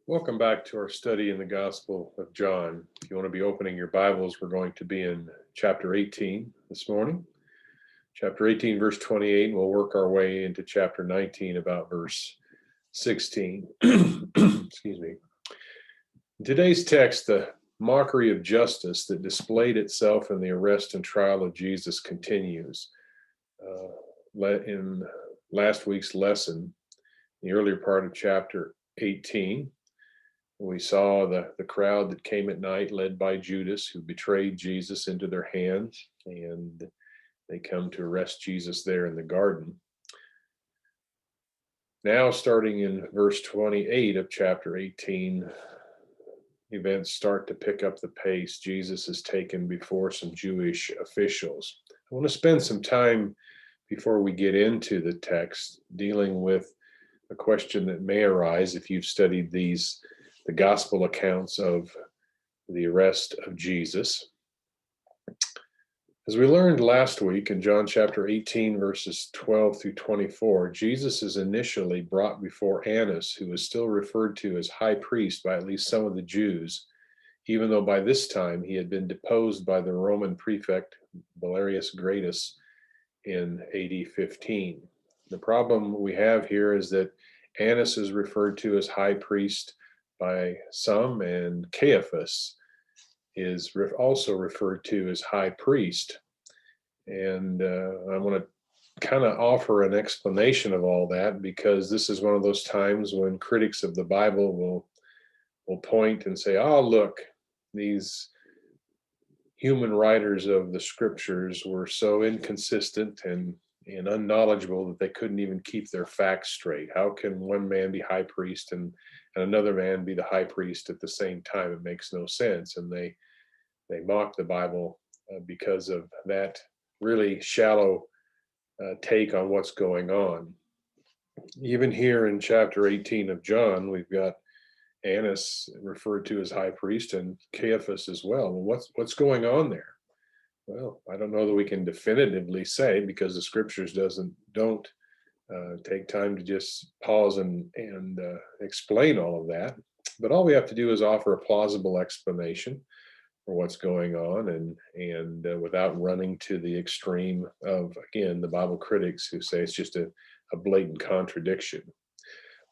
Welcome back to our study in the Gospel of John. If you want to be opening your Bibles, we're going to be in chapter 18 this morning. Chapter 18, verse 28, and we'll work our way into chapter 19, about verse 16. Excuse me. In today's text, the mockery of justice that displayed itself in the arrest and trial of Jesus continues. In last week's lesson, the earlier part of chapter 18, we saw the crowd that came at night led by Judas, who betrayed Jesus into their hands, and they come to arrest Jesus there in the garden. Now, starting in verse 28 of chapter 18, events start to pick up the pace. Jesus is taken before some Jewish officials. I want to spend some time before we get into the text dealing with a question that may arise if you've studied the gospel accounts of the arrest of Jesus. As we learned last week in John chapter 18, verses 12 through 24, Jesus is initially brought before Annas, who is still referred to as high priest by at least some of the Jews, even though by this time he had been deposed by the Roman prefect Valerius Gratus in AD 15. The problem we have here is that Annas is referred to as high priest by some, and Caiaphas is also referred to as high priest. And I want to kind of offer an explanation of all that, because this is one of those times when critics of the Bible will point and say, oh, look, these human writers of the scriptures were so inconsistent and unknowledgeable that they couldn't even keep their facts straight. How can one man be high priest and another man be the high priest at the same time? It makes no sense. And they mock the Bible because of that really shallow take on what's going on. Even here in chapter 18 of John, we've got Annas referred to as high priest and Caiaphas as well. What's going on there? Well, I don't know that we can definitively say, because the scriptures don't take time to just pause and explain all of that. But all we have to do is offer a plausible explanation for what's going on, and without running to the extreme of, again, the Bible critics who say it's just a blatant contradiction.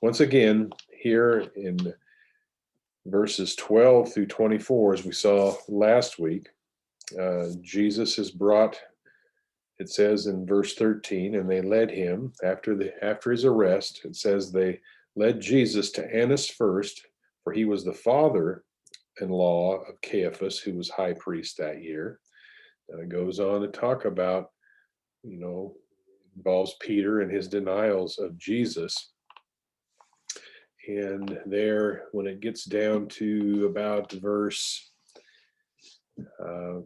Once again, here in verses 12 through 24, as we saw last week, Jesus is brought, it says in verse 13, and they led him after his arrest. It says they led Jesus to Annas first, for he was the father-in-law of Caiaphas, who was high priest that year. And it goes on to talk about, involves Peter and his denials of Jesus. And there, when it gets down to about verse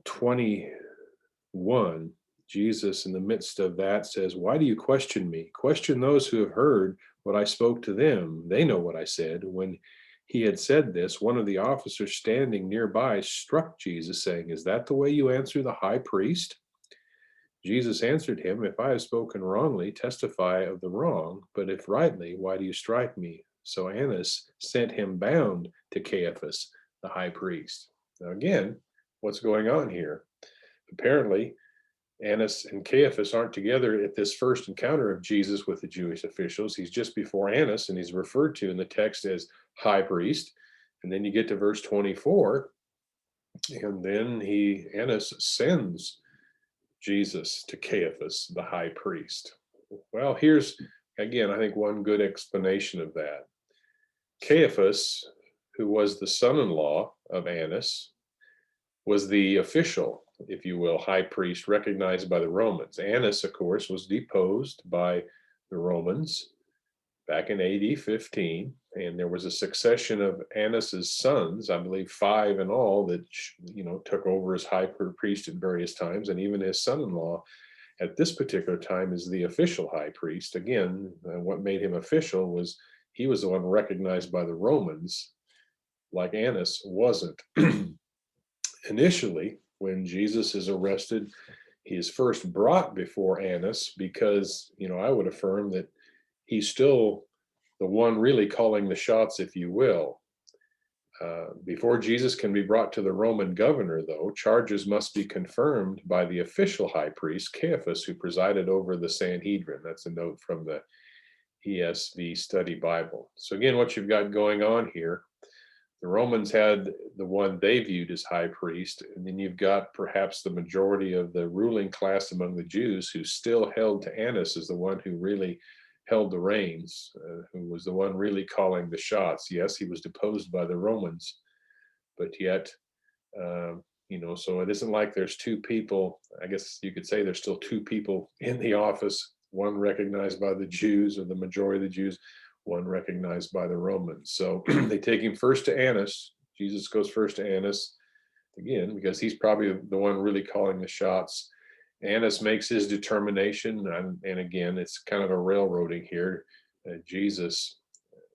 21, Jesus, in the midst of that, says, "Why do you question me? Question those who have heard what I spoke to them. They know what I said." When he had said this, one of the officers standing nearby struck Jesus, saying, "Is that the way you answer the high priest?" Jesus answered him, "If I have spoken wrongly, testify of the wrong. But if rightly, why do you strike me?" So Annas sent him bound to Caiaphas, the high priest. Now again, what's going on here? Apparently, Annas and Caiaphas aren't together at this first encounter of Jesus with the Jewish officials. He's just before Annas, and he's referred to in the text as high priest. And then you get to verse 24, and then Annas sends Jesus to Caiaphas, the high priest. Well, here's, again, I think one good explanation of that. Caiaphas, who was the son-in-law of Annas, was the official, if you will, high priest recognized by the Romans. Annas, of course, was deposed by the Romans back in AD 15, and there was a succession of Annas's sons, I believe 5 in all, that took over as high priest at various times, and even his son-in-law at this particular time is the official high priest. Again, what made him official was he was the one recognized by the Romans, like Annas wasn't. Initially, when Jesus is arrested, he is first brought before Annas because, I would affirm that he's still the one really calling the shots, if you will. Before Jesus can be brought to the Roman governor, though, charges must be confirmed by the official high priest, Caiaphas, who presided over the Sanhedrin. That's a note from the ESV Study Bible. So again, what you've got going on here, the Romans had the one they viewed as high priest, and then you've got perhaps the majority of the ruling class among the Jews who still held to Annas as the one who really held the reins, who was the one really calling the shots. Yes, he was deposed by the Romans, but yet, so it isn't like there's two people. I guess you could say there's still two people in the office, one recognized by the Jews, or the majority of the Jews, one recognized by the Romans. So they take him first to Annas. Jesus goes first to Annas, again, because he's probably the one really calling the shots. Annas makes his determination, and again, it's kind of a railroading here. Jesus,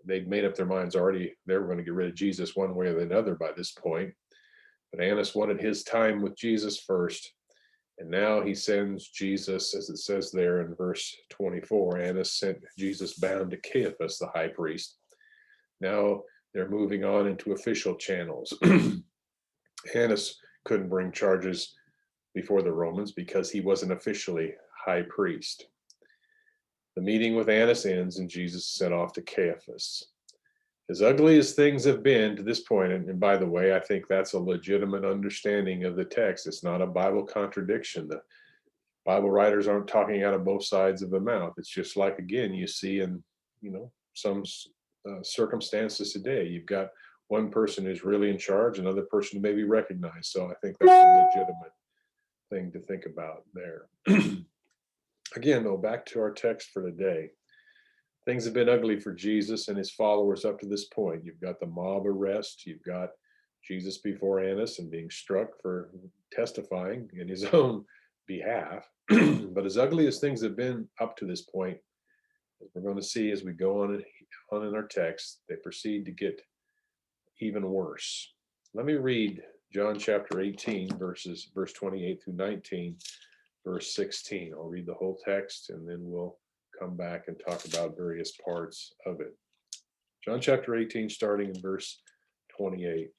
they'd made up their minds already. They were going to get rid of Jesus one way or another by this point. But Annas wanted his time with Jesus first. And now he sends Jesus, as it says there in verse 24, Annas sent Jesus bound to Caiaphas, the high priest. Now they're moving on into official channels. Annas couldn't bring charges before the Romans because he wasn't officially high priest. The meeting with Annas ends and Jesus is sent off to Caiaphas. As ugly as things have been to this point, and by the way, I think that's a legitimate understanding of the text. It's not a Bible contradiction. The Bible writers aren't talking out of both sides of the mouth. It's just like, again, you see in, some circumstances today. You've got one person who's really in charge, another person who may be recognized. So I think that's a legitimate thing to think about there. Again, though, back to our text for today. Things have been ugly for Jesus and his followers up to this point. You've got the mob arrest. You've got Jesus before Annas and being struck for testifying in his own behalf. But as ugly as things have been up to this point, as we're going to see as we go on in our text, they proceed to get even worse. Let me read John chapter 18, verse 28 through 19, verse 16. I'll read the whole text and then we'll come back and talk about various parts of it. John chapter 18, starting in verse 28.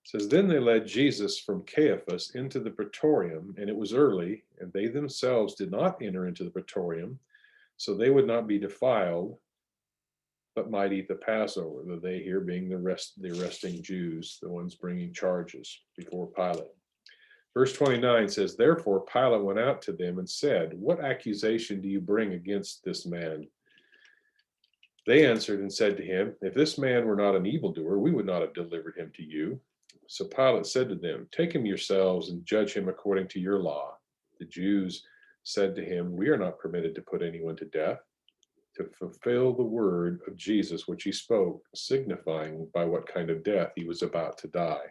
Says, then they led Jesus from Caiaphas into the praetorium, and it was early, and they themselves did not enter into the praetorium, so they would not be defiled, but might eat the Passover. The they here being the arresting Jews, the ones bringing charges before Pilate. Verse 29 says, therefore Pilate went out to them and said, what accusation do you bring against this man? They answered and said to him, if this man were not an evildoer, we would not have delivered him to you. So Pilate said to them, take him yourselves and judge him according to your law. The Jews said to him, we are not permitted to put anyone to death, to fulfill the word of Jesus which he spoke, signifying by what kind of death he was about to die.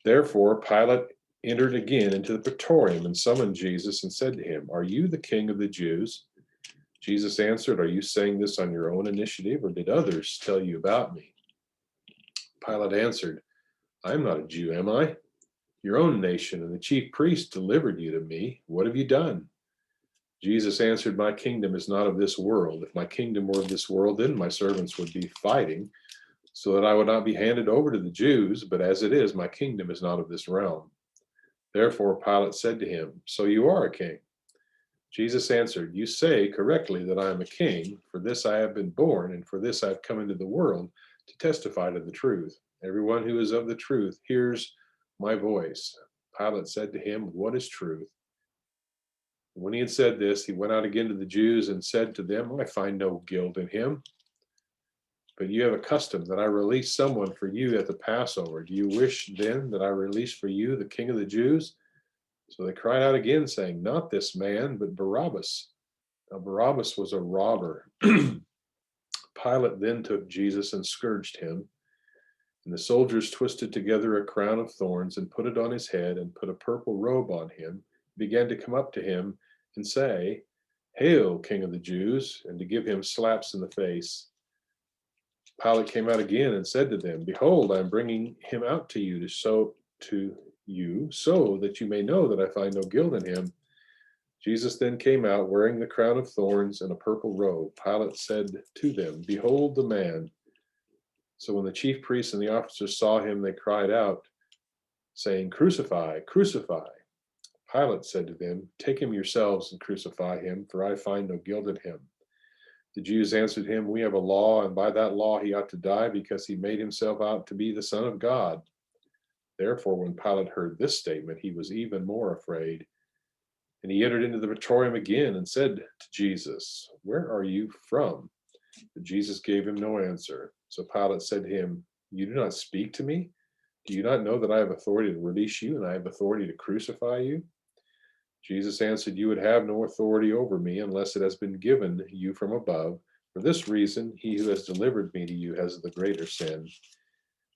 Therefore Pilate entered again into the praetorium and summoned Jesus and said to him, are you the king of the Jews? Jesus answered, are you saying this on your own initiative, or did others tell you about me? Pilate answered, I am not a Jew, am I? Your own nation and the chief priests delivered you to me. What have you done? Jesus answered, my kingdom is not of this world. If my kingdom were of this world, then my servants would be fighting, so that I would not be handed over to the Jews. But as it is, my kingdom is not of this realm. Therefore Pilate said to him, so you are a king? Jesus answered, you say correctly that I am a king. For this I have been born, and for this I have come into the world, to testify to the truth. Everyone who is of the truth hears my voice. Pilate said to him, what is truth? When he had said this, he went out again to the Jews and said to them, I find no guilt in him. But you have a custom that I release someone for you at the Passover. Do you wish then that I release for you the king of the Jews? So they cried out again, saying, not this man, but Barabbas. Now Barabbas was a robber. Pilate then took Jesus and scourged him. And the soldiers twisted together a crown of thorns and put it on his head and put a purple robe on him, began to come up to him and say, hail, King of the Jews, and to give him slaps in the face. Pilate came out again and said to them, behold, I am bringing him out to you so that you may know that I find no guilt in him. Jesus then came out wearing the crown of thorns and a purple robe. Pilate said to them, behold the man. So when the chief priests and the officers saw him, they cried out, saying, "Crucify, crucify." Pilate said to them, "Take him yourselves and crucify him, for I find no guilt in him." The Jews answered him, "We have a law, and by that law he ought to die, because he made himself out to be the Son of God." Therefore, when Pilate heard this statement, he was even more afraid. And he entered into the praetorium again and said to Jesus, "Where are you from?" But Jesus gave him no answer. So Pilate said to him, "You do not speak to me? Do you not know that I have authority to release you, and I have authority to crucify you?" Jesus answered, "You would have no authority over me unless it has been given you from above. For this reason, he who has delivered me to you has the greater sin."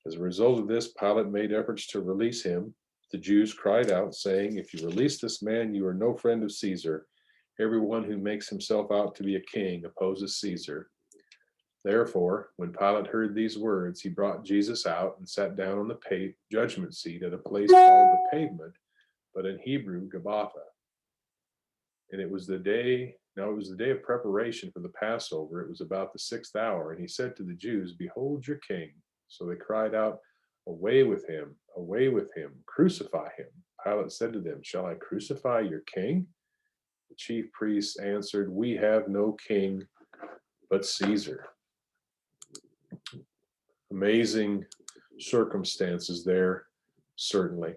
As a result of this, Pilate made efforts to release him. The Jews cried out, saying, "If you release this man, you are no friend of Caesar. Everyone who makes himself out to be a king opposes Caesar." Therefore, when Pilate heard these words, he brought Jesus out and sat down on the judgment seat at a place called the Pavement, but in Hebrew, Gabbatha. And it was the day, now it was the day of preparation for the Passover. It was about the 6th hour, and he said to the Jews, "Behold your king." So they cried out, away with him, crucify him." Pilate said to them, "Shall I crucify your king?" The chief priests answered, "We have no king but Caesar." Amazing circumstances there, certainly.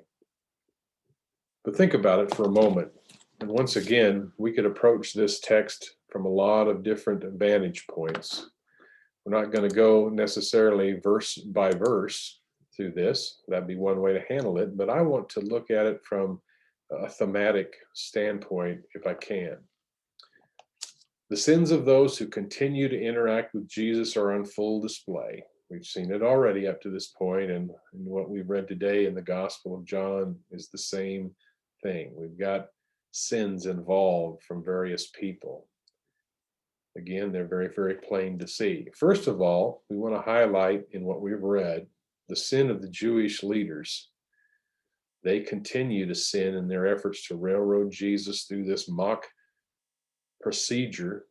But think about it for a moment. And once again, we could approach this text from a lot of different vantage points. We're not going to go necessarily verse by verse through this. That'd be one way to handle it. But I want to look at it from a thematic standpoint, if I can. The sins of those who continue to interact with Jesus are on full display. We've seen it already up to this point, and what we've read today in the Gospel of John is the same thing. We've got sins involved from various people. Again, they're very, very plain to see. First of all, we want to highlight in what we've read the sin of the Jewish leaders. They continue to sin in their efforts to railroad Jesus through this mock procedure,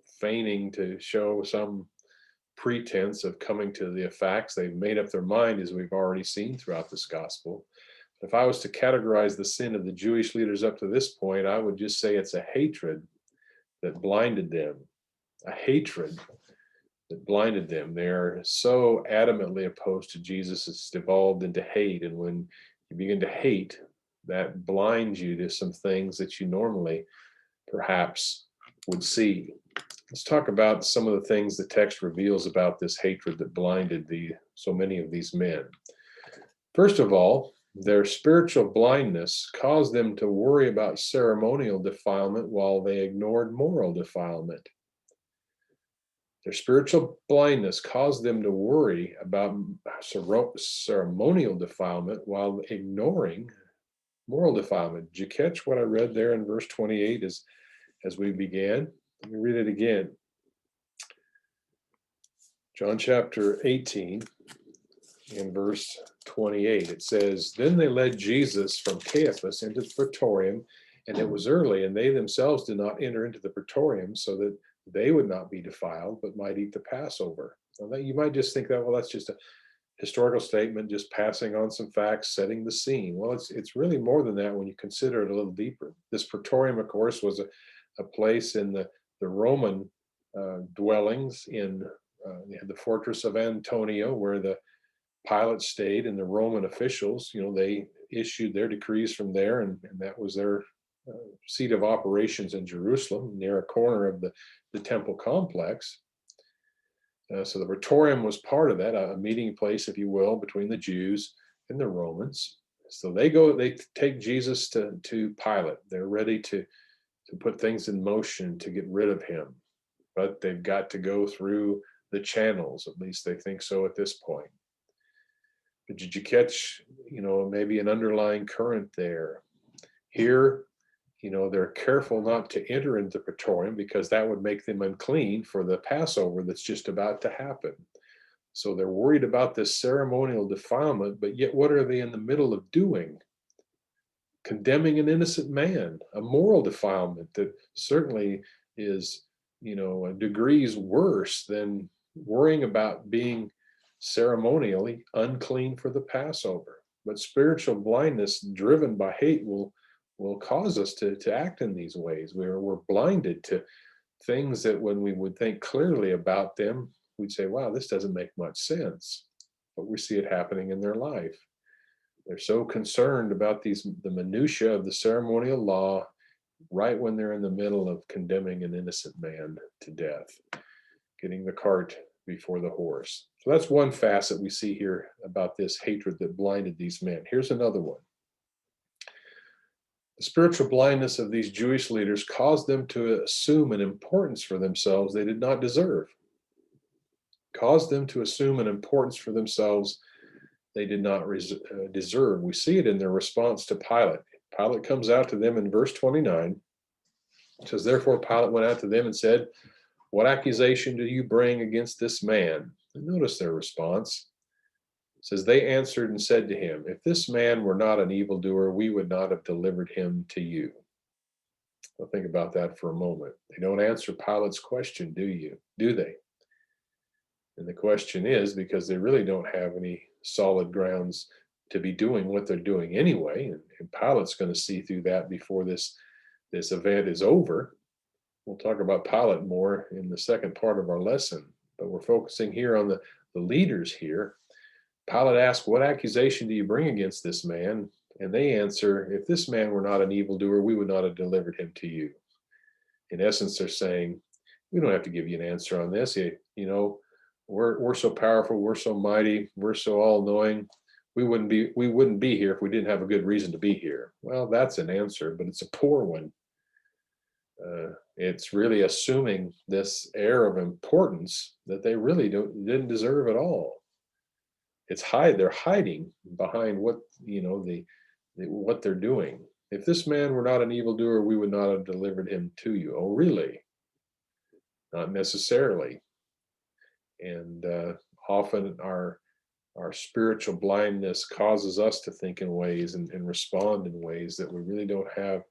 feigning to show some pretense of coming to the facts. They've made up their mind, as we've already seen throughout this gospel. If I was to categorize the sin of the Jewish leaders up to this point, I would just say it's a hatred that blinded them. A hatred that blinded them. They're so adamantly opposed to Jesus, it's devolved into hate. And when you begin to hate, that blinds you to some things that you normally perhaps would see. Let's talk about some of the things the text reveals about this hatred that blinded so many of these men. First of all, their spiritual blindness caused them to worry about ceremonial defilement while they ignored moral defilement. Their spiritual blindness caused them to worry about ceremonial defilement while ignoring moral defilement. Did you catch what I read there in verse 28 as we began? Let me read it again. John chapter 18 in verse 28. It says, "Then they led Jesus from Caiaphas into the praetorium, and it was early, and they themselves did not enter into the praetorium, so that they would not be defiled, but might eat the Passover." Now you might just think that, well, that's just a historical statement, just passing on some facts, setting the scene. Well, it's really more than that when you consider it a little deeper. This praetorium, of course, was a place in the Roman dwellings in the fortress of Antonia, where the Pilate stayed, and the Roman officials, they issued their decrees from there, and that was their seat of operations in Jerusalem, near a corner of the temple complex. So the praetorium was part of that, a meeting place, if you will, between the Jews and the Romans. So they take Jesus to Pilate. They're ready to put things in motion to get rid of him, but they've got to go through the channels. At least they think so at this point. But did you catch, maybe an underlying current there? Here, they're careful not to enter into the praetorium because that would make them unclean for the Passover that's just about to happen. So they're worried about this ceremonial defilement, but yet what are they in the middle of doing? Condemning an innocent man, a moral defilement that certainly is, degrees worse than worrying about being ceremonially unclean for the Passover. But spiritual blindness driven by hate will cause us to act in these ways. We're blinded to things that when we would think clearly about them, we'd say, wow, this doesn't make much sense. But we see it happening in their life. They're so concerned about the minutiae of the ceremonial law right when they're in the middle of condemning an innocent man to death, getting the cart before the horse. So that's one facet we see here about this hatred that blinded these men. Here's another one. The spiritual blindness of these Jewish leaders caused them to assume an importance for themselves they did not deserve. Caused them to assume an importance for themselves they did not deserve. We see it in their response to Pilate. Pilate comes out to them in verse 29. It says, therefore Pilate went out to them and said, what accusation do you bring against this man? And notice their response. It says, they answered and said to him, if this man were not an evildoer, we would not have delivered him to you. Well, think about that for a moment. They don't answer Pilate's question, do they? And the question is because they really don't have any solid grounds to be doing what they're doing anyway. And Pilate's going to see through that before this event is over. We'll talk about Pilate more in the second part of our lesson, but we're focusing here on the leaders here. Pilate asks, what accusation do you bring against this man? And they answer, if this man were not an evildoer, we would not have delivered him to you. In essence, they're saying, we don't have to give you an answer on this. We're so powerful, we're so mighty, we're so all-knowing. We wouldn't be here if we didn't have a good reason to be here. Well, that's an answer, but it's a poor one. It's really assuming this air of importance that they really didn't deserve at all. They're hiding behind what what they're doing. If this man were not an evildoer, we would not have delivered him to you. Oh, really? Not necessarily. And often our spiritual blindness causes us to think in ways and respond in ways that we really don't have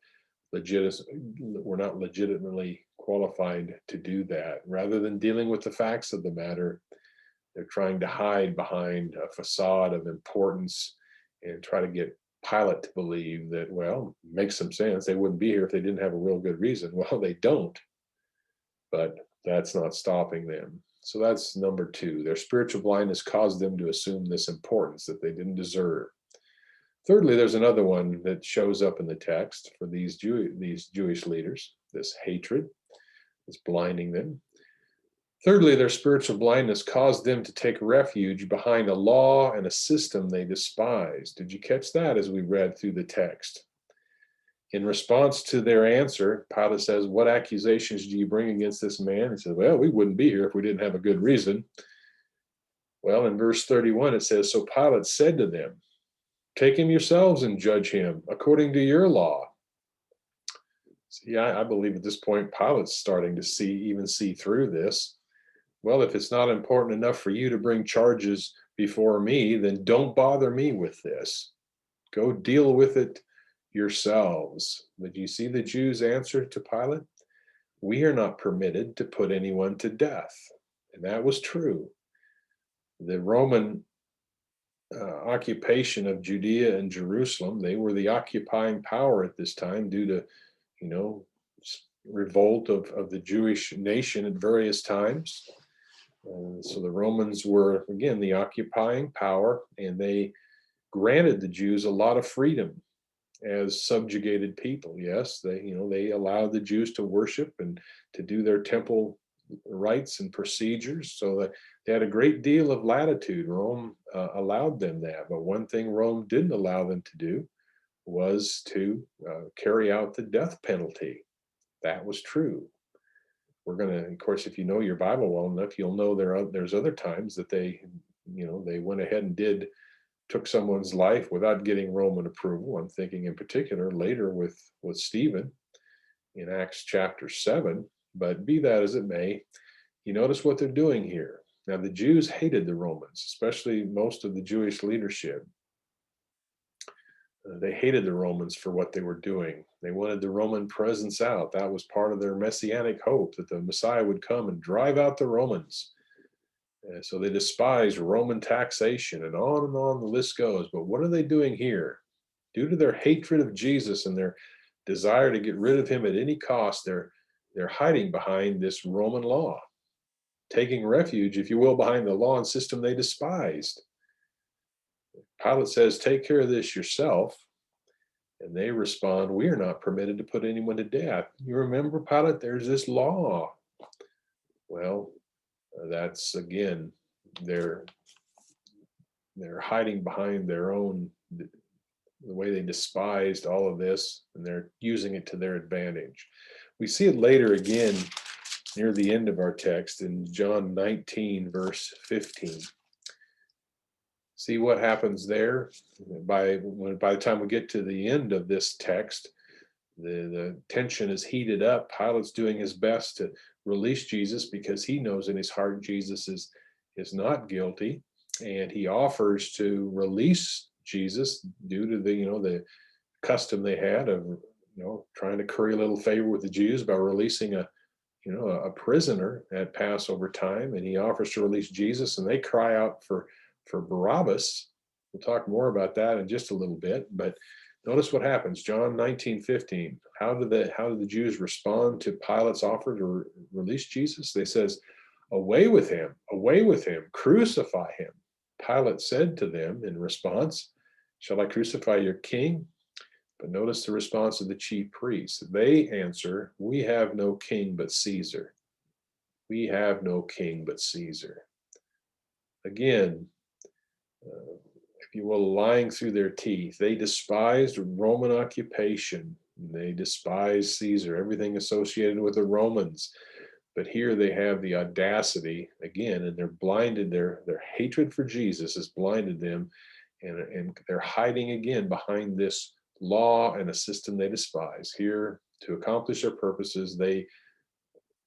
we're not legitimately qualified to do that. Rather than dealing with the facts of the matter, they're trying to hide behind a facade of importance and try to get Pilate to believe that, well, it makes some sense. They wouldn't be here if they didn't have a real good reason. Well, they don't, but that's not stopping them. So that's number two. Their spiritual blindness caused them to assume this importance that they didn't deserve. Thirdly, there's another one that shows up in the text for these Jewish leaders, this hatred that's blinding them. Thirdly, their spiritual blindness caused them to take refuge behind a law and a system they despised. Did you catch that as we read through the text? In response to their answer, Pilate says, what accusations do you bring against this man? He says, well, we wouldn't be here if we didn't have a good reason. Well, in verse 31, it says, so Pilate said to them, take him yourselves and judge him according to your law. See, I believe at this point, Pilate's starting to see through this. Well, if it's not important enough for you to bring charges before me, then don't bother me with this. Go deal with it yourselves. But you see the Jews' answer to Pilate? We are not permitted to put anyone to death. And that was true. The Roman occupation of Judea and Jerusalem, they were the occupying power at this time due to, revolt of the Jewish nation at various times. So the Romans were, again, the occupying power, and they granted the Jews a lot of freedom as subjugated people. Yes, they allowed the Jews to worship and to do their temple rites and procedures, so that they had a great deal of latitude. Rome allowed them that, but one thing Rome didn't allow them to do was to carry out the death penalty. That was true. We're going to, of course, if you know your Bible well enough, you'll know there's other times that they went ahead and took someone's life without getting Roman approval. I'm thinking in particular later with Stephen in Acts chapter 7. But be that as it may, you notice what they're doing here. Now, the Jews hated the Romans, especially most of the Jewish leadership. They hated the Romans for what they were doing. They wanted the Roman presence out. That was part of their messianic hope, that the Messiah would come and drive out the Romans. So they despise Roman taxation, and on the list goes. But what are they doing here? Due to their hatred of Jesus and their desire to get rid of him at any cost, they're hiding behind this Roman law, taking refuge, if you will, behind the law and system they despised. Pilate says, "Take care of this yourself." And they respond, "We are not permitted to put anyone to death." You remember, Pilate, there's this law. Well, that's again, they're hiding behind their own, the way they despised all of this, and they're using it to their advantage. We see it later again near the end of our text in John 19, verse 15. See what happens there? By the time we get to the end of this text, the tension is heated up. Pilate's doing his best to release Jesus because he knows in his heart Jesus is not guilty, and he offers to release Jesus due to the custom they had of trying to curry a little favor with the Jews by releasing a prisoner at Passover time, and he offers to release Jesus, and they cry out for Barabbas. We'll talk more about that in just a little bit, but notice what happens. John 19:15. How do the Jews respond to Pilate's offer to release Jesus? They says, away with him, crucify him." Pilate said to them in response, "Shall I crucify your king?" But notice the response of the chief priests. They answer, "We have no king but Caesar. We have no king but Caesar." Again, if you will, lying through their teeth. They despised Roman occupation. They despised Caesar, everything associated with the Romans. But here they have the audacity again, and they're blinded. Their hatred for Jesus has blinded them, and they're hiding again behind this law and a system they despise. Here, to accomplish their purposes, they,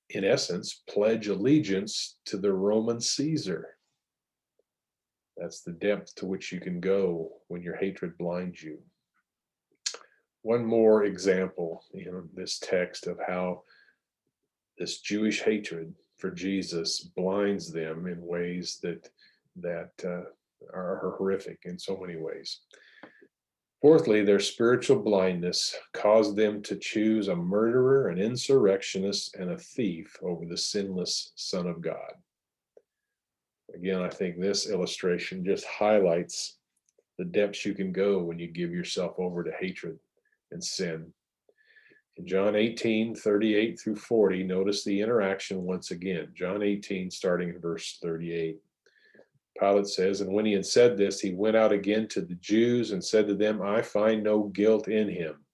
in essence, pledge allegiance to the Roman Caesar. That's the depth to which you can go when your hatred blinds you. One more example in this text of how this Jewish hatred for Jesus blinds them in ways that are horrific in so many ways. Fourthly, their spiritual blindness caused them to choose a murderer, an insurrectionist, and a thief over the sinless Son of God. Again, I think this illustration just highlights the depths you can go when you give yourself over to hatred and sin. In John 18:38 through 40, notice the interaction once again. John 18, starting in verse 38. Pilate says, "And when he had said this, he went out again to the Jews and said to them, I find no guilt in him.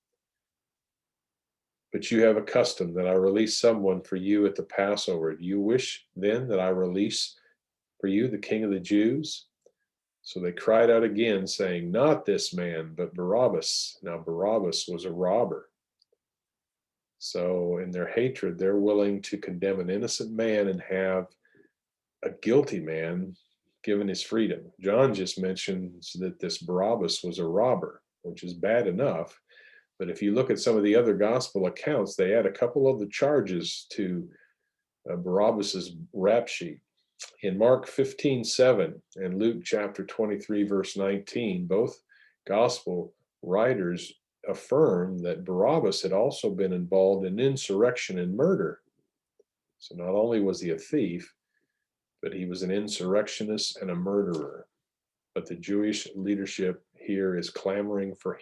But you have a custom that I release someone for you at the Passover. Do you wish then that I release for you the King of the Jews?" So they cried out again, saying, "Not this man, but Barabbas." Now Barabbas was a robber. So in their hatred, they're willing to condemn an innocent man and have a guilty man given his freedom. John just mentions that this Barabbas was a robber, which is bad enough. But if you look at some of the other gospel accounts, they add a couple of the charges to Barabbas's rap sheet. In Mark 15:7 and Luke chapter 23, verse 19, both gospel writers affirm that Barabbas had also been involved in insurrection and murder. So not only was he a thief, but he was an insurrectionist and a murderer. But the Jewish leadership here is clamoring for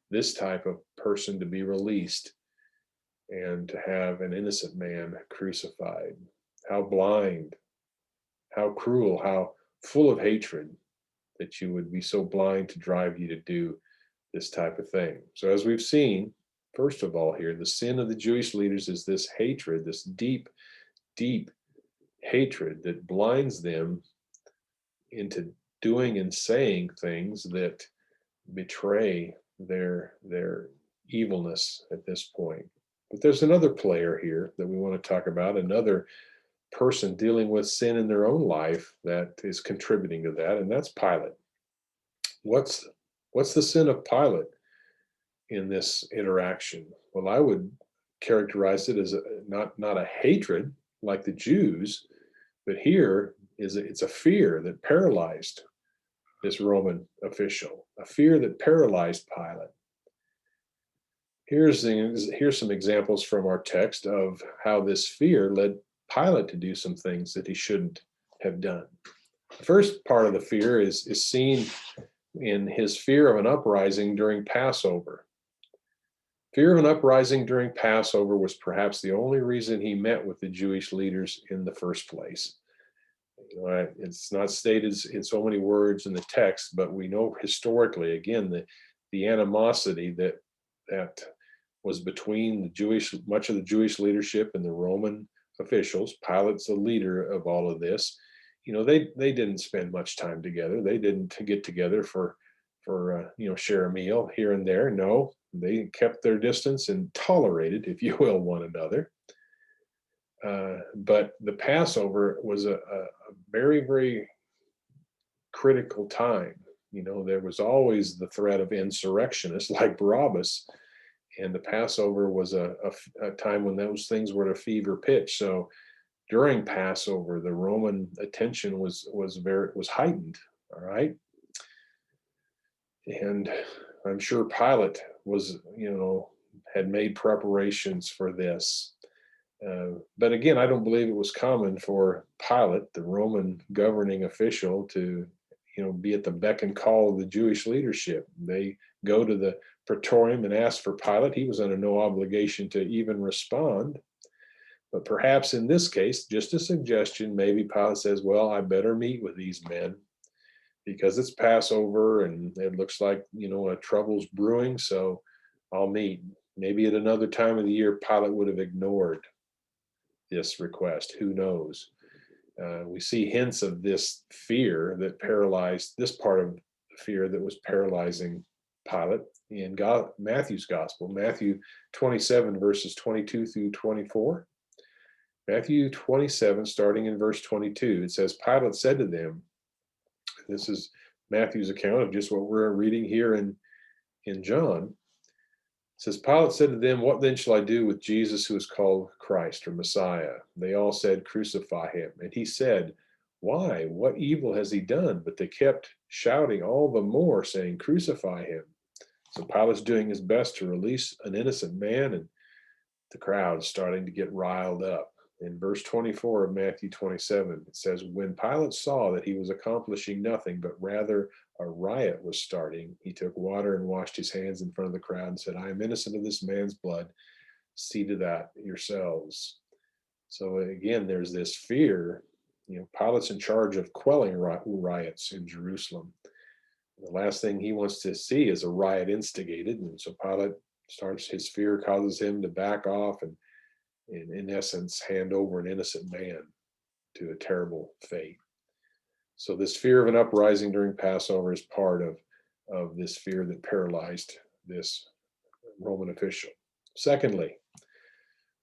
this type of person to be released and to have an innocent man crucified. How blind, how cruel, how full of hatred that you would be so blind to drive you to do this type of thing. So as we've seen, first of all here, the sin of the Jewish leaders is this hatred, this deep, deep hatred that blinds them into doing and saying things that betray their evilness at this point. But there's another player here that we want to talk about, another person dealing with sin in their own life that is contributing to that, and that's Pilate. What's the sin of Pilate in this interaction? Well, I would characterize it as not a hatred like the Jews, but here it's a fear that paralyzed this Roman official, a fear that paralyzed Pilate. Here's some examples from our text of how this fear led Pilate to do some things that he shouldn't have done. The first part of the fear is seen in his fear of an uprising during Passover. Fear of an uprising during Passover was perhaps the only reason he met with the Jewish leaders in the first place. It's not stated in so many words in the text, but we know historically, again, the animosity that was between much of the Jewish leadership and the Roman officials. Pilate's the leader of all of this. They didn't spend much time together. They didn't get together for share a meal here and there. No, they kept their distance and tolerated, if you will, one another. But the Passover was a very, very critical time. There was always the threat of insurrectionists like Barabbas, and the Passover was a time when those things were at a fever pitch. So during Passover, the Roman attention was heightened. All right, and I'm sure Pilate had made preparations for this. But again, I don't believe it was common for Pilate, the Roman governing official, to be at the beck and call of the Jewish leadership. They go to the praetorium and ask for Pilate. He was under no obligation to even respond. But perhaps in this case, just a suggestion, maybe Pilate says, well, I better meet with these men because it's Passover and it looks like, a trouble's brewing, so I'll meet. Maybe at another time of the year, Pilate would have ignored this request. Who knows? We see hints of this fear that paralyzed, this part of the fear that was paralyzing Pilate in Matthew's gospel, Matthew 27, verses 22 through 24. Matthew 27, starting in verse 22, it says, Pilate said to them, this is Matthew's account of just what we're reading here in John. It says, Pilate said to them, what then shall I do with Jesus who is called Christ or Messiah? They all said, crucify him. And he said, why? What evil has he done? But they kept shouting all the more, saying, crucify him. So Pilate's doing his best to release an innocent man, and the crowd's starting to get riled up. In verse 24 of Matthew 27, it says, when Pilate saw that he was accomplishing nothing, but rather a riot was starting, he took water and washed his hands in front of the crowd and said, I am innocent of this man's blood. See to that yourselves. So again, there's this fear. Pilate's in charge of quelling riots in Jerusalem. The last thing he wants to see is a riot instigated. And so Pilate his fear causes him to back off and in essence, hand over an innocent man to a terrible fate. So this fear of an uprising during Passover is part of this fear that paralyzed this Roman official. Secondly,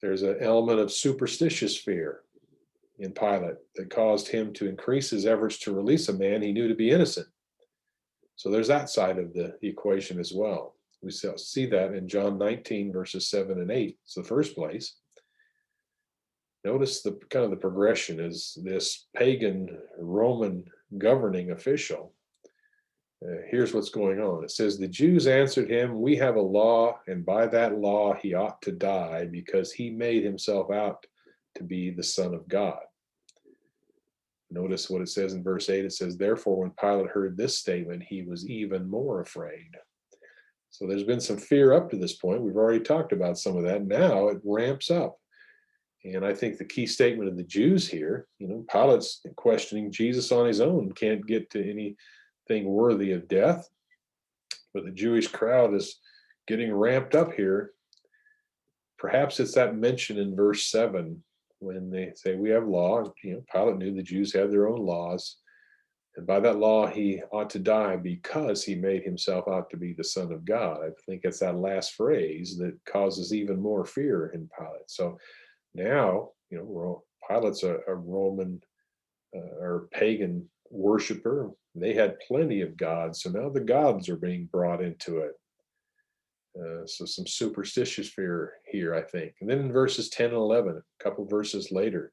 there's an element of superstitious fear in Pilate that caused him to increase his efforts to release a man he knew to be innocent. So there's that side of the equation as well. We see that in John 19, verses 7 and 8. It's the first place. Notice the kind of the progression is this pagan Roman governing official. Here's what's going on. It says, the Jews answered him, we have a law, and by that law he ought to die because he made himself out to be the Son of God. Notice what it says in verse 8. It says, therefore, when Pilate heard this statement, he was even more afraid. So there's been some fear up to this point. We've already talked about some of that. Now it ramps up. And I think the key statement of the Jews here, Pilate's questioning Jesus on his own, can't get to anything worthy of death. But the Jewish crowd is getting ramped up here. Perhaps it's that mention in verse 7 when they say we have law. Pilate knew the Jews had their own laws. And by that law, he ought to die because he made himself out to be the Son of God. I think it's that last phrase that causes even more fear in Pilate. So now, Pilate's a Roman or pagan worshiper. They had plenty of gods, so now the gods are being brought into it. So some superstitious fear here, I think. And then in verses 10 and 11, a couple verses later,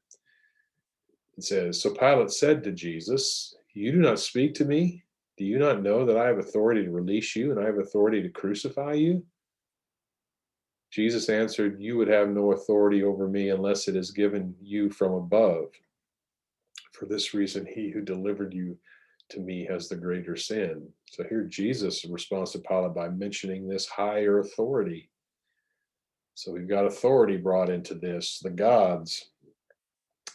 It says, "So Pilate said to Jesus, 'You do not speak to me? Do you not know that I have authority to release you and I have authority to crucify you?' Jesus answered, 'You would have no authority over me unless it is given you from above. For this reason, he who delivered you to me has the greater sin.'" So here Jesus responds to Pilate by mentioning this higher authority. So we've got authority brought into this, the gods.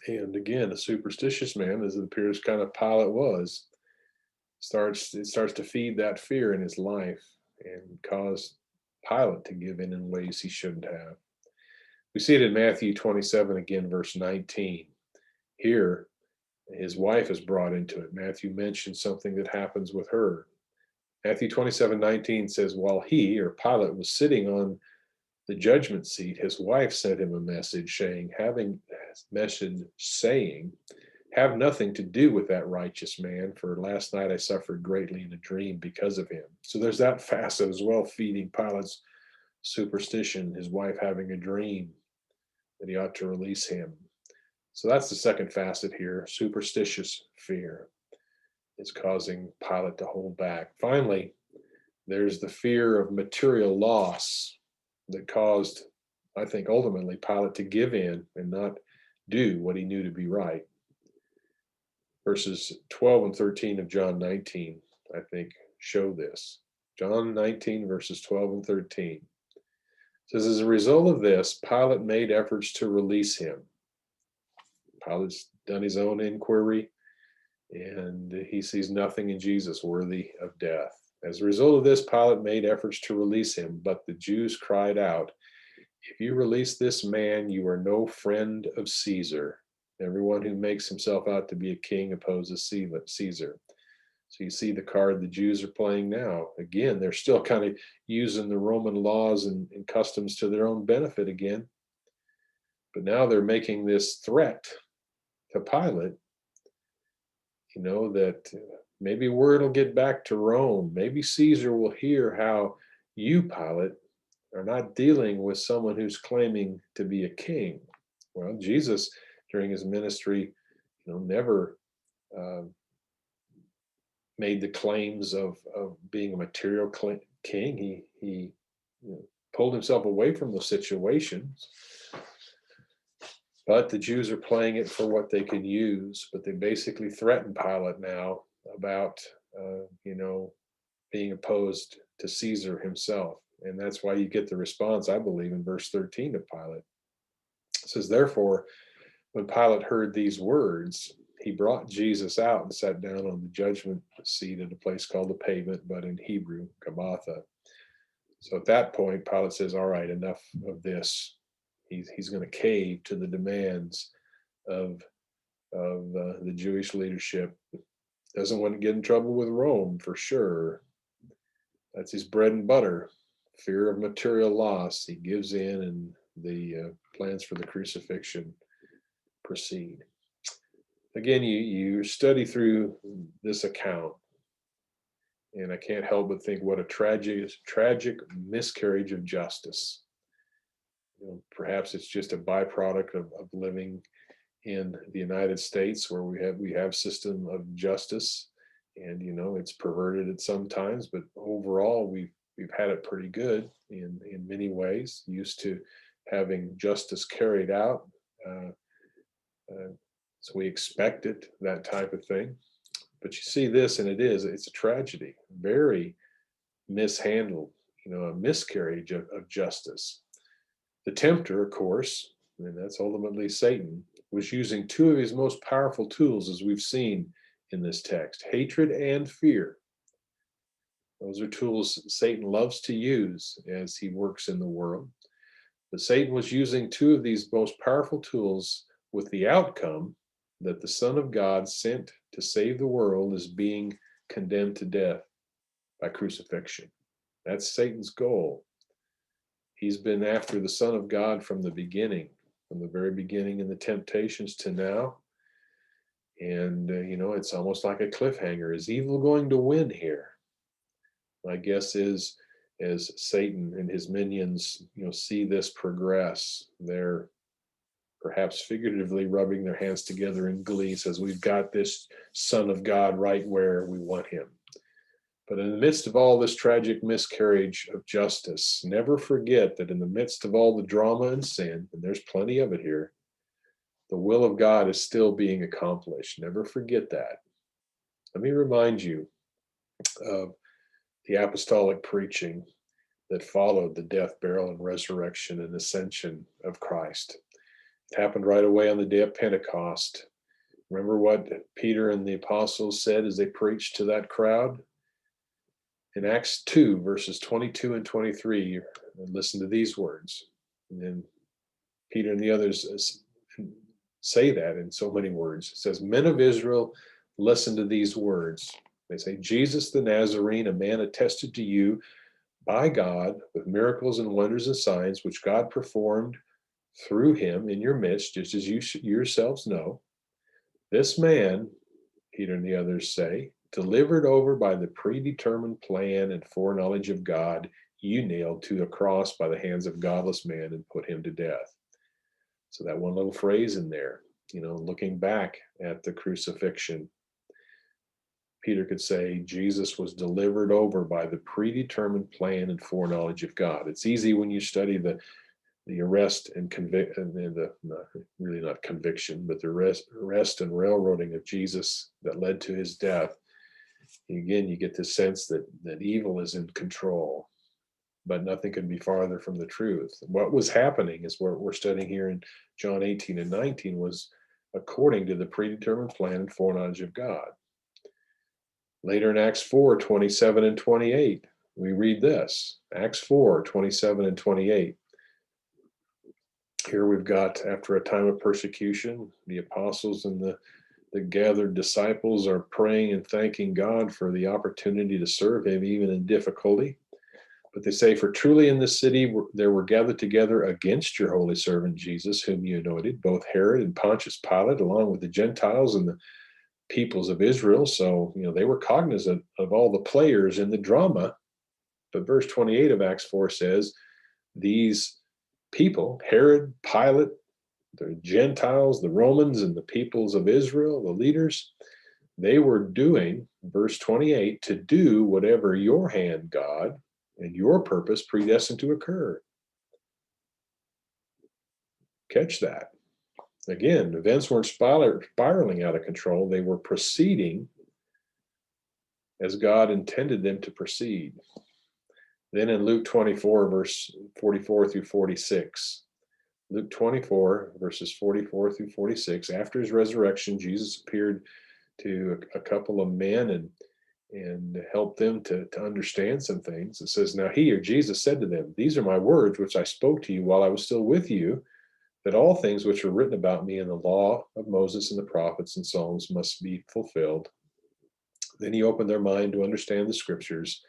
And again, a superstitious man, as it appears kind of Pilate was, starts to feed that fear in his life and cause Pilate to give in ways he shouldn't have. We see it in Matthew 27 again, verse 19. Here, his wife is brought into it. Matthew mentions something that happens with her. Matthew 27:19 says, "While he," or Pilate, was sitting on the judgment seat, his wife sent him a message saying, "Have nothing to do with that righteous man, for last night I suffered greatly in a dream because of him." So there's that facet as well, feeding Pilate's superstition, his wife having a dream that he ought to release him. So that's the second facet here. Superstitious fear is causing Pilate to hold back. Finally, there's the fear of material loss that caused, I think, ultimately Pilate to give in and not do what he knew to be right. Verses 12 and 13 of John 19, I think, show this. John 19, verses 12 and 13 says, "As a result of this, Pilate made efforts to release him." Pilate's done his own inquiry, and he sees nothing in Jesus worthy of death. As a result of this, Pilate made efforts to release him, but the Jews cried out, "If you release this man, you are no friend of Caesar. Everyone who makes himself out to be a king opposes Caesar." So you see the card the Jews are playing now. Again, they're still kind of using the Roman laws and customs to their own benefit again. But now they're making this threat to Pilate, that maybe word will get back to Rome. Maybe Caesar will hear how you, Pilate, are not dealing with someone who's claiming to be a king. Well, Jesus, during his ministry, never made the claims of being a material king. He pulled himself away from those situations. But the Jews are playing it for what they can use. But they basically threaten Pilate now about, being opposed to Caesar himself. And that's why you get the response, I believe, in verse 13 of Pilate. It says, "Therefore, when Pilate heard these words, he brought Jesus out and sat down on the judgment seat at a place called the Pavement, but in Hebrew, Gabbatha." So at that point, Pilate says, "All right, enough of this." He's going to cave to the demands of the Jewish leadership. Doesn't want to get in trouble with Rome, for sure. That's his bread and butter. Fear of material loss. He gives in, and the plans for the crucifixion proceed. Again, you study through this account, and I can't help but think what a tragic miscarriage of justice. Perhaps it's just a byproduct of living in the United States, where we have system of justice, and it's perverted at some times, but overall we've had it pretty good in many ways. Used to having justice carried out, so we expect it, that type of thing. But you see this, and it's a tragedy, very mishandled, a miscarriage of justice. The tempter, of course, and that's ultimately Satan, was using two of his most powerful tools, as we've seen in this text: hatred and fear. Those are tools Satan loves to use as he works in the world. But Satan was using two of these most powerful tools with the outcome that the Son of God, sent to save the world, is being condemned to death by crucifixion. That's Satan's goal. He's been after the Son of God from the beginning, from the very beginning in the temptations to now. And, it's almost like a cliffhanger. Is evil going to win here? My guess is, as Satan and his minions, see this progress, they're perhaps figuratively rubbing their hands together in glee, says, we've got this Son of God right where we want him. But in the midst of all this tragic miscarriage of justice, never forget that in the midst of all the drama and sin, and there's plenty of it here, the will of God is still being accomplished. Never forget that. Let me remind you of the apostolic preaching that followed the death, burial, and resurrection and ascension of Christ. It happened right away on the day of Pentecost. Remember what Peter and the apostles said as they preached to that crowd? In Acts 2, verses 22 and 23, listen to these words. And then Peter and the others say that in so many words. It says, men of Israel, listen to these words. They say, Jesus the Nazarene, a man attested to you by God with miracles and wonders and signs, which God performed through him in your midst, just as you yourselves know. This man, Peter and the others say, delivered over by the predetermined plan and foreknowledge of God, you nailed to a cross by the hands of godless men and put him to death. So that one little phrase in there, looking back at the crucifixion, Peter could say Jesus was delivered over by the predetermined plan and foreknowledge of God. It's easy when you study the arrest and really not conviction, but the arrest and railroading of Jesus that led to his death. Again, you get the sense that evil is in control, but nothing could be farther from the truth. What was happening is what we're studying here in John 18 and 19 was according to the predetermined plan and foreknowledge of God. Later in Acts 4, 27 and 28, we read this. Acts 4, 27 and 28. Here we've got, after a time of persecution, the apostles and the gathered disciples are praying and thanking God for the opportunity to serve him, even in difficulty. But they say, for truly in this city there were gathered together against your holy servant Jesus, whom you anointed, both Herod and Pontius Pilate, along with the Gentiles and the peoples of Israel. So, they were cognizant of all the players in the drama. But verse 28 of Acts 4 says, these people, Herod, Pilate, the Gentiles, the Romans, and the peoples of Israel, the leaders, they were doing, verse 28, to do whatever your hand, God, and your purpose predestined to occur. Catch that. Again, events weren't spiraling out of control. They were proceeding as God intended them to proceed. Then in Luke 24, verse 44 through 46, Luke 24, verses 44 through 46, after his resurrection, Jesus appeared to a couple of men and helped them to understand some things. It says, now he, or Jesus, said to them, these are my words which I spoke to you while I was still with you, that all things which are written about me in the law of Moses and the prophets and Psalms must be fulfilled. Then he opened their mind to understand the scriptures,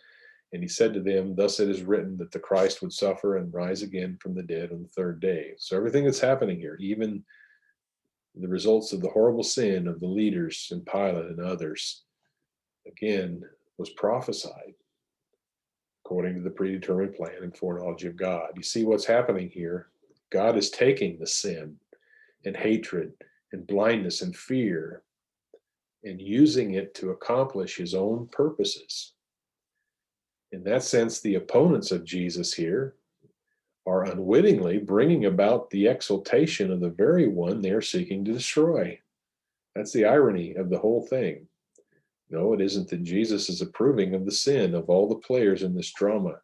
and he said to them, thus it is written that the Christ would suffer and rise again from the dead on the third day. So everything that's happening here, even the results of the horrible sin of the leaders and Pilate and others, again, was prophesied according to the predetermined plan and foreknowledge of God. You see what's happening here? God is taking the sin and hatred and blindness and fear and using it to accomplish his own purposes. In that sense, the opponents of Jesus here are unwittingly bringing about the exaltation of the very one they are seeking to destroy. That's the irony of the whole thing. No, it isn't that Jesus is approving of the sin of all the players in this drama.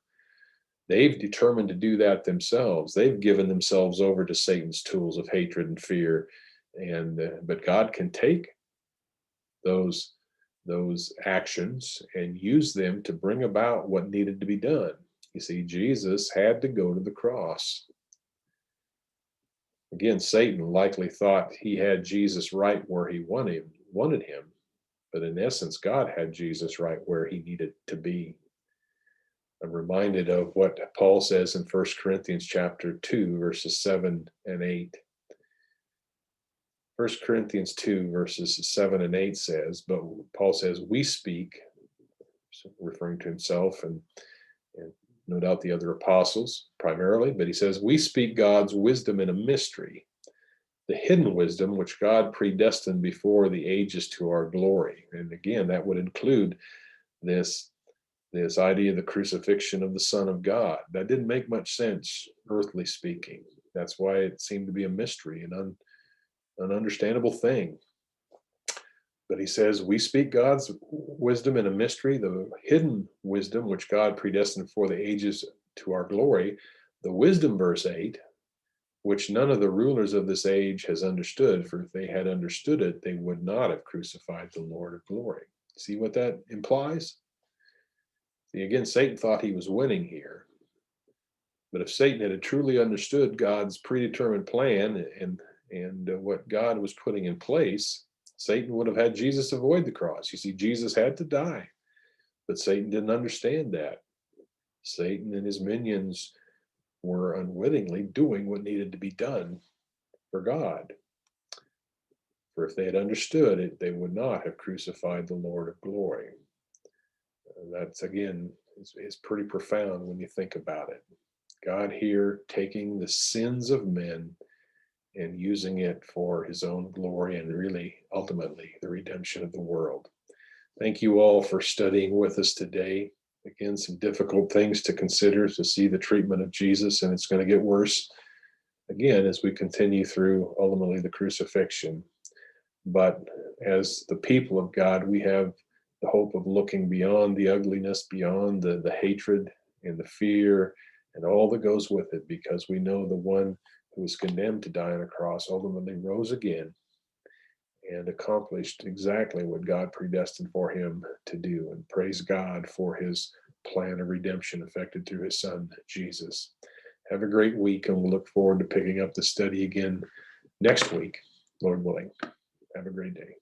They've determined to do that themselves. They've given themselves over to Satan's tools of hatred and fear. But God can take those actions and use them to bring about what needed to be done. You see, Jesus had to go to the cross. Again, Satan likely thought he had Jesus right where he wanted him, but in essence, God had Jesus right where he needed to be. I'm reminded of what Paul says in 1 Corinthians chapter 2, verses 7 and 8. 1 Corinthians 2, verses 7 and 8 says, but Paul says, we speak, referring to himself and no doubt the other apostles primarily, but he says, we speak God's wisdom in a mystery, the hidden wisdom which God predestined before the ages to our glory. And again, that would include this idea of the crucifixion of the Son of God. That didn't make much sense, earthly speaking. That's why it seemed to be a mystery, an ununderstandable thing. But he says, we speak God's wisdom in a mystery, the hidden wisdom which God predestined for the ages to our glory. The wisdom, verse 8, which none of the rulers of this age has understood, for if they had understood it, they would not have crucified the Lord of glory. See what that implies? See, again, Satan thought he was winning here. But if Satan had truly understood God's predetermined plan and what God was putting in place, Satan would have had Jesus avoid the cross. You see, Jesus had to die, but Satan didn't understand that. Satan and his minions were unwittingly doing what needed to be done for God. For if they had understood it, they would not have crucified the Lord of glory. That's, again, is pretty profound when you think about it. God here taking the sins of men and using it for his own glory and really, ultimately, the redemption of the world. Thank you all for studying with us today. Again, some difficult things to consider, to see the treatment of Jesus, and it's going to get worse, again, as we continue through, ultimately, the crucifixion. But as the people of God, we have the hope of looking beyond the ugliness, beyond the hatred and the fear and all that goes with it, because we know the one who was condemned to die on a cross ultimately rose again and accomplished exactly what God predestined for him to do. And praise God for his plan of redemption effected through his son, Jesus. Have a great week, and we'll look forward to picking up the study again next week, Lord willing. Have a great day.